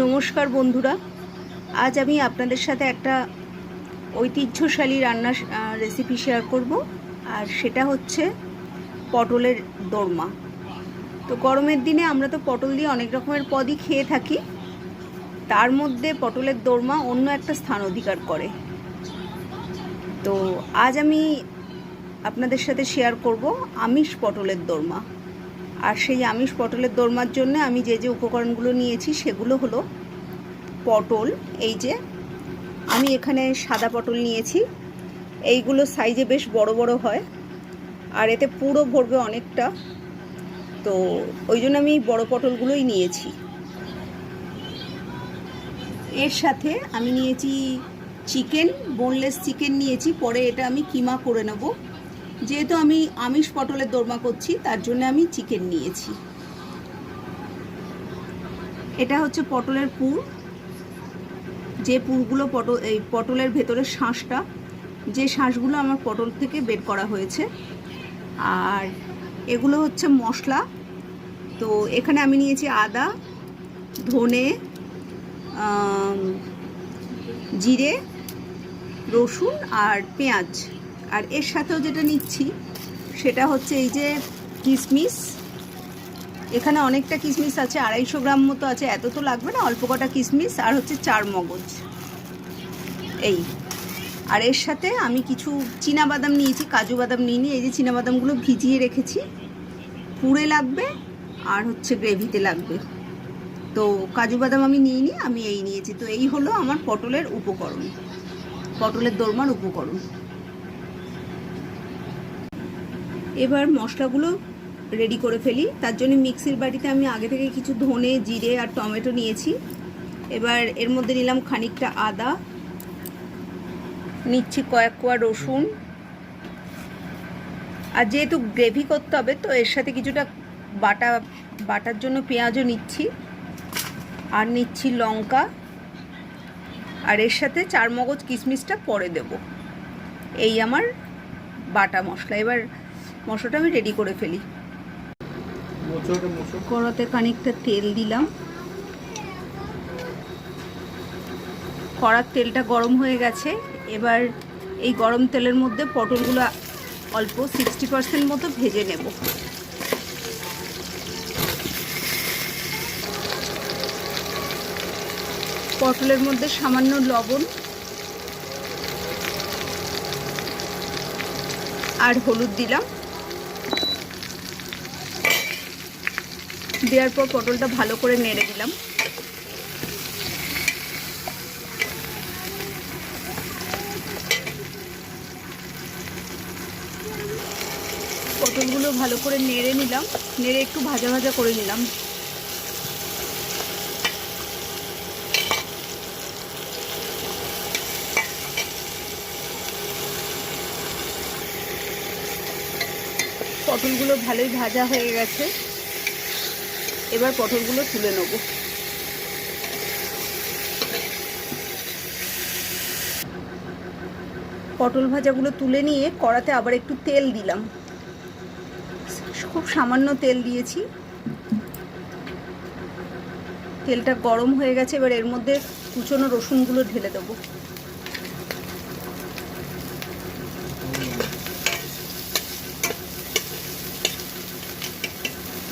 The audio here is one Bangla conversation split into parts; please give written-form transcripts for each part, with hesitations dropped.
নমস্কার বন্ধুরা, আজ আমি আপনাদের সাথে একটা ঐতিহ্যশালী রান্নার রেসিপি শেয়ার করব। আর সেটা হচ্ছে পটলের দোরমা। তো গরমের দিনে আমরা তো পটল দিয়ে অনেক রকমের পদই খেয়ে থাকি, তার মধ্যে পটলের দোরমা অন্য একটা স্থান অধিকার করে। তো আজ আমি আপনাদের সাথে শেয়ার করব আমিষ পটলের দোরমা। আর সেই আমিষ পটলের দোরমার জন্য আমি যে যে উপকরণগুলো নিয়েছি সেগুলো হলো পটল। এই যে আমি এখানে সাদা পটল নিয়েছি, এইগুলো সাইজে বেশ বড় বড় হয় আর এতে পুরো ভরবে অনেকটা, তো ওই জন্য আমি বড় পটলগুলোই নিয়েছি। এর সাথে আমি নিয়েছি চিকেন, বোনলেস চিকেন নিয়েছি, পরে এটা আমি কিমা করে নেব। যেহেতু আমি আমিষ পটলের দোরমা করছি তার জন্য আমি চিকেন নিয়েছি। এটা হচ্ছে পটলের পুর, যে পুরগুলো এই পটলের ভেতরের শাঁসটা, যে শাঁসগুলো আমার পটল থেকে বের করা হয়েছে। আর এগুলো হচ্ছে মশলা। তো এখানে আমি নিয়েছি আদা, ধনে, জিরে, রসুন আর পেঁয়াজ। আর এর সাথেও যেটা নিচ্ছি সেটা হচ্ছে এই যে কিশমিশ। এখানে অনেকটা কিশমিশ আছে, 250 গ্রাম মতো আছে, এত তো লাগবে না, অল্প কটা কিশমিশ। আর হচ্ছে 4 মগজ এই। আর এর সাথে আমি কিছু চীনাবাদাম নিয়েছি, কাজু বাদাম নিইনি। এই যে চীনাবাদামগুলো ভিজিয়ে রেখেছি, পুরে লাগবে আর হচ্ছে গ্রেভিতে লাগবে। তো কাজু বাদাম আমি নিইনি, আমি এই নিয়েছি। তো এই হলো আমার পটলের উপকরণ, পটলের দোরমার উপকরণ। এবার মশলাগুলো রেডি করে ফেলি। তার জন্য মিক্সির বাটিতে আমি আগে থেকে কিছু ধনে, জিরে আর টমেটো নিয়েছি। এবার এর মধ্যে নিলাম খানিকটা আদা, নিচ্ছি কয়েক কোয়া রসুন। আর যেহেতু গ্রেভি করতে হবে তো এর সাথে কিছুটা বাটার জন্য পেঁয়াজও নিচ্ছি। আর নিচ্ছি লঙ্কা, আর এর সাথে 4 মগজ কিশমিশটা পরে দেব। এই আমার বাটা মশলা। এবার মশলাটা আমি রেডি করে ফেলি। কড়াতে খানিকটা তেল দিলাম, কড়ার তেলটা গরম হয়ে গেছে। এবার এই গরম তেলের মধ্যে পটলগুলো অল্প 60% মতো ভেজে নেব। পটলের মধ্যে সামান্য লবণ আর হলুদ দিলাম। দেওয়ার পর পটলটা ভালো করে নেড়ে দিলাম। পটলগুলো ভালো করে নেড়ে নিলাম, নেড়ে একটু ভাজা ভাজা করে নিলাম। পটলগুলো ভালোই ভাজা হয়ে গেছে। এবার পটলগুলো তুলে নেব। পটল ভাজাগুলো তুলে নিয়ে কড়াতে আবার একটু তেল দিলাম, খুব সামান্য তেল দিয়েছি। তেলটা গরম হয়ে গেছে। এবার এর মধ্যে কুচনো রসুনগুলো ঢেলে দেবো।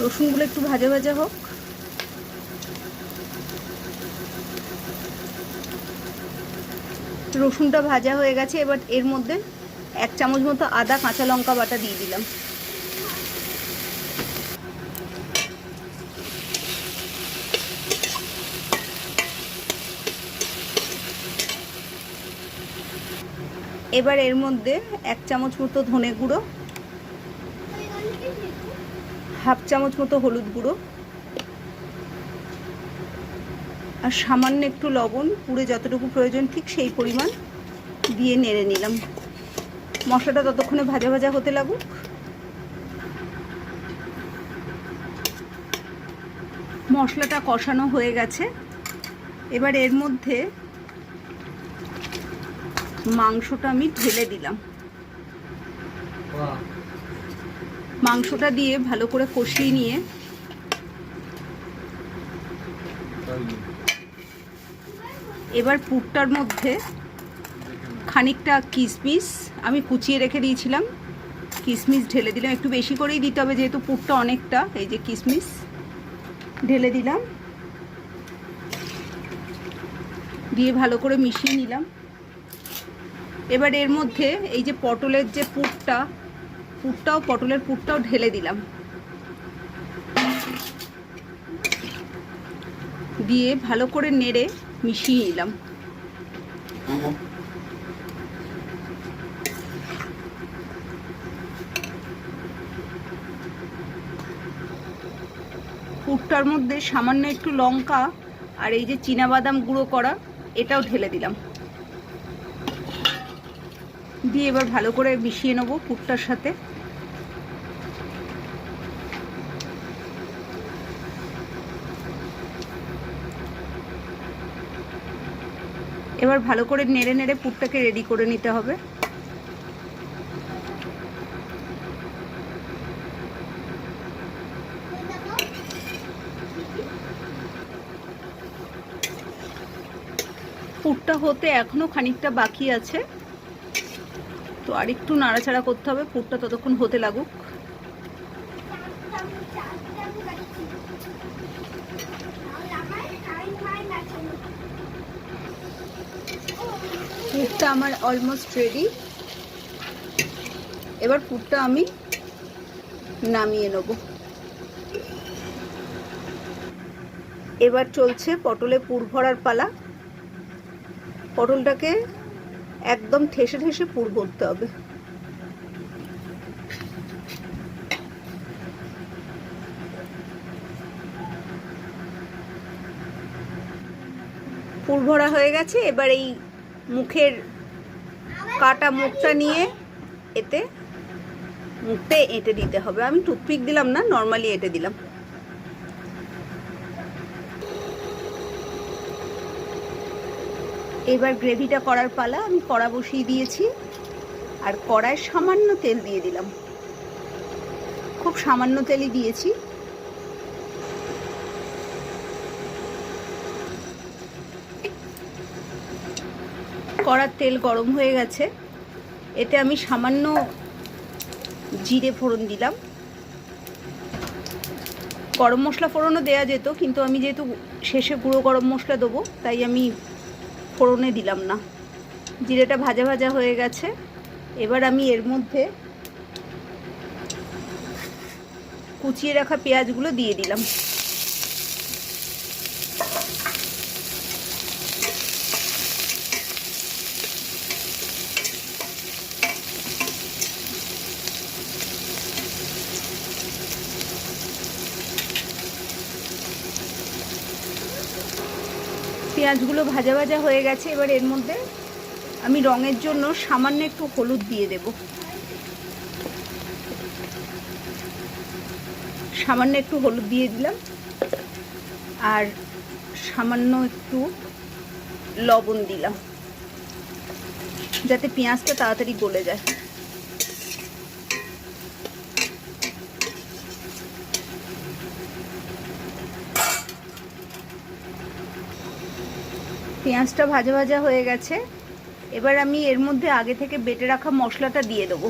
রসুনগুলো একটু ভাজা ভাজা হোক। রসুনটা ভাজা হয়ে গেছে। এবার এর মধ্যে 1 চামচ মতো আদা কাঁচা লঙ্কা বাটা দিয়ে দিলাম। এবার এর মধ্যে 1 চামচ মতো ধনে গুঁড়ো, 1/2 চামচ মতো হলুদ গুঁড়ো আর সামান্য একটু লবণ, পুরে যতটুকু প্রয়োজন ঠিক সেই পরিমাণ দিয়ে নেড়ে নিলাম। মশলাটা ততক্ষণে ভাজা ভাজা হতে লাগুক। মশলাটা কষানো হয়ে গেছে। এবার এর মধ্যে মাংসটা আমি ঢেলে দিলাম। মাংসটা দিয়ে ভালো করে কষিয়ে নিয়ে এবার পুরটার মধ্যে খানিকটা কিশমিশ আমি কুচিয়ে রেখে দিয়েছিলাম, কিশমিশ ঢেলে দিলাম। একটু বেশি করেই দিতে হবে যেহেতু পুরটা অনেকটা। এই যে কিশমিশ ঢেলে দিলাম, দিয়ে ভালো করে মিশিয়ে নিলাম। এবার এর মধ্যে এই যে পটলের যে পটলের পুরটাও ঢেলে দিলাম, দিয়ে ভালো করে নেড়ে মিশিয়ে নিলাম। পুরটার মধ্যে সামান্য একটু লঙ্কা আর এই যে চীনাবাদাম গুঁড়ো করা এটাও ঢেলে দিলাম, দিয়ে এবার ভালো করে মিশিয়ে নেবো পুরটার সাথে। এবার ভালো করে নেড়ে নেড়ে পুরটাকে রেডি করে নিতে হবে। পুরটা হতে এখনো খানিকটা বাকি আছে, তো আরেকটু নাড়াচাড়া করতে হবে, পুরটা ততক্ষণ হতে লাগুক। পুরটা আমার অলমোস্ট রেডি। এবার পুরটা আমি নামিয়ে নেব। এবার চলছে পটলে পুর ভরার পালা। পটলটাকে একদম ঠেসে ঠেসে পুর ভরতে হবে। পুর ভরা হয়ে গেছে। এবার এই মুখের কাটা মুখটা নিয়ে এতে মুখটা এঁটে দিতে হবে। আমি টুথপিক দিলাম না, নর্মালি এঁটে দিলাম। এবার গ্রেভিটা করার পালা। আমি কড়া বসিয়ে দিয়েছি আর কড়ায় সামান্য তেল দিয়ে দিলাম, খুব সামান্য তেলই দিয়েছি। কড়ার তেল গরম হয়ে গেছে, এতে আমি সামান্য জিরে ফোড়ন দিলাম। গরম মশলা ফোড়নও দেওয়া যেত, কিন্তু আমি যেহেতু শেষে গুঁড়ো গরম মশলা দেবো তাই আমি ফোড়নে দিলাম না। জিরেটা ভাজা ভাজা হয়ে গেছে। এবার আমি এর মধ্যে কুচিয়ে রাখা পেঁয়াজগুলো দিয়ে দিলাম। পেঁয়াজগুলো ভাজা ভাজা হয়ে গেছে। এবার এর মধ্যে আমি রঙের জন্য সামান্য একটু হলুদ দিয়ে দেব, সামান্য একটু হলুদ দিয়ে দিলাম, আর সামান্য একটু লবণ দিলাম যাতে পেঁয়াজটা তাড়াতাড়ি গলে যায়। পেঁয়াজটা ভাজা ভাজা হয়ে গেছে। এবার আমি এর মধ্যে আগে থেকে বেটে রাখা মশলাটা দিয়ে দেবো।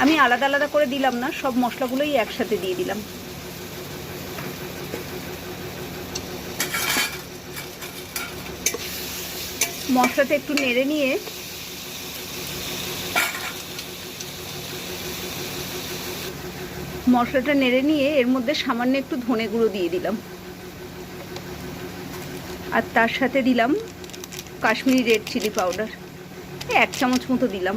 আমি আলাদা আলাদা করে দিলাম না, সব মশলাগুলোই একসাথে দিয়ে দিলাম। মশলাটা একটু নেড়ে নিয়ে এর মধ্যে সামান্য একটু ধনে গুঁড়ো দিয়ে দিলাম, আর তার সাথে দিলাম কাশ্মীরি রেড চিলি পাউডার, 1 চামচ মতো দিলাম।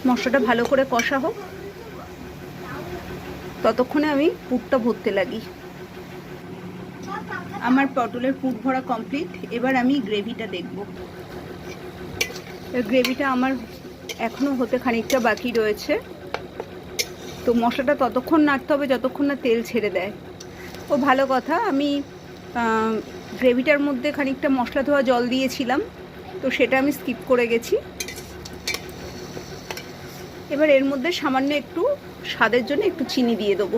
মশলাটা ভালো করে কষা হোক, ততক্ষণে আমি পুরটা ভরতে লাগি। আমার পটলের পুর ভরা কমপ্লিট। এবার আমি গ্রেভিটা দেখব। গ্রেভিটা আমার এখনো হতে খানিকটা বাকি রয়েছে, তো মশলাটা ততক্ষণ নাড়তে হবে যতক্ষণ না তেল ছেড়ে দেয়। ও ভালো কথা, আমি গ্রেভিটার মধ্যে খানিকটা মশলা ধোয়া জল দিয়েছিলাম, তো সেটা আমি স্কিপ করে গেছি। এবার এর মধ্যে সামান্য একটু স্বাদের জন্য একটু চিনি দিয়ে দেবো,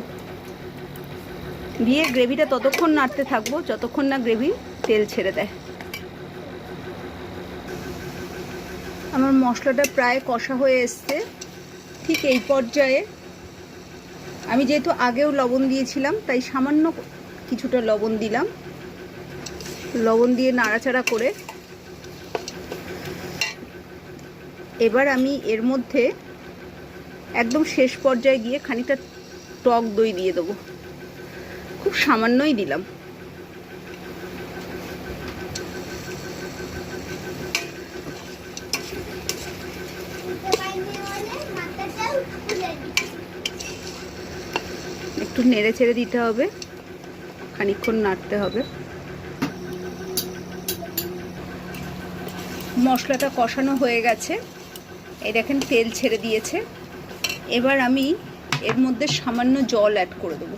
দিয়ে গ্রেভিটা ততক্ষণ নাড়তে থাকবো যতক্ষণ না গ্রেভি তেল ছেড়ে দেয়। আমার মশলাটা প্রায় কষা হয়ে এসছে। ঠিক এই পর্যায়ে আমি যেহেতু আগেও লবণ দিয়েছিলাম তাই সামান্য কিছুটা লবণ দিলাম। লবণ দিয়ে নাড়াচাড়া করে এবার আমি এর মধ্যে একদম শেষ পর্যায়ে গিয়ে খানিকটা টক দই দিয়ে দেবো, খুব সামান্যই দিলাম। একটু নেড়ে চেড়ে দিতে হবে, খানিকক্ষণ নাড়তে হবে। মশলাটা কষানো হয়ে গেছে, এই দেখেন তেল ছেড়ে দিয়েছে। এবার আমি এর মধ্যে সামান্য জল অ্যাড করে দেবো।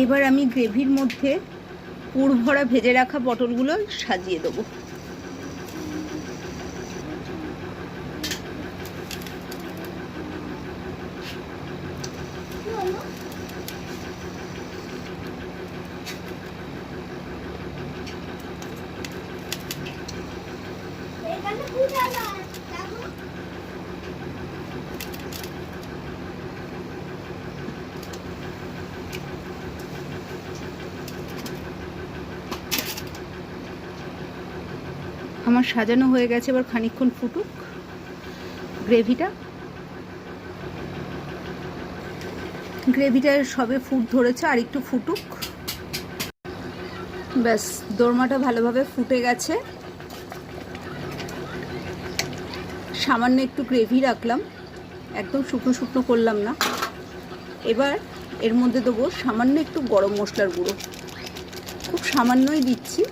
এবার আমি গ্রেভির মধ্যে পুর ভরা ভেজে রাখা পটলগুলো সাজিয়ে দেবো। আমার সাজানো হয়ে গেছে, এবার খানিকক্ষণ ফুটুক গ্রেভিটা সবে ফুট ধরেছে, আর একটু ফুটুক। ব্যাস, দোরমাটা ভালোভাবে ফুটে গেছে। সামান্য একটু গ্রেভি রাখলাম, একদম শুকনো শুকনো করলাম না। এবার এর মধ্যে দেবো সামান্য একটু গরম মশলার গুঁড়ো, খুব সামান্যই দিচ্ছি।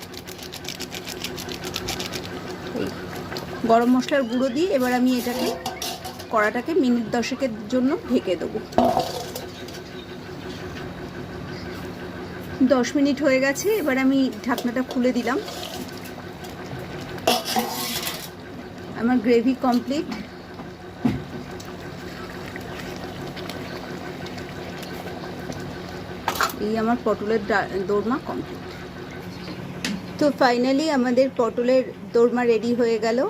গরম মশলার গুঁড়ো দিয়ে এবার আমি এটাকে কড়াটাকে মিনিট 10-এর জন্য ঢেকে দেবো। 10 মিনিট হয়ে গেছে, এবার আমি ঢাকনাটা খুলে দিলাম। আমার গ্রেভি কমপ্লিট। এই আমার পটলের দোরমা কমপ্লিট। তো ফাইনালি আমাদের পটলের দোরমা রেডি হয়ে গেল।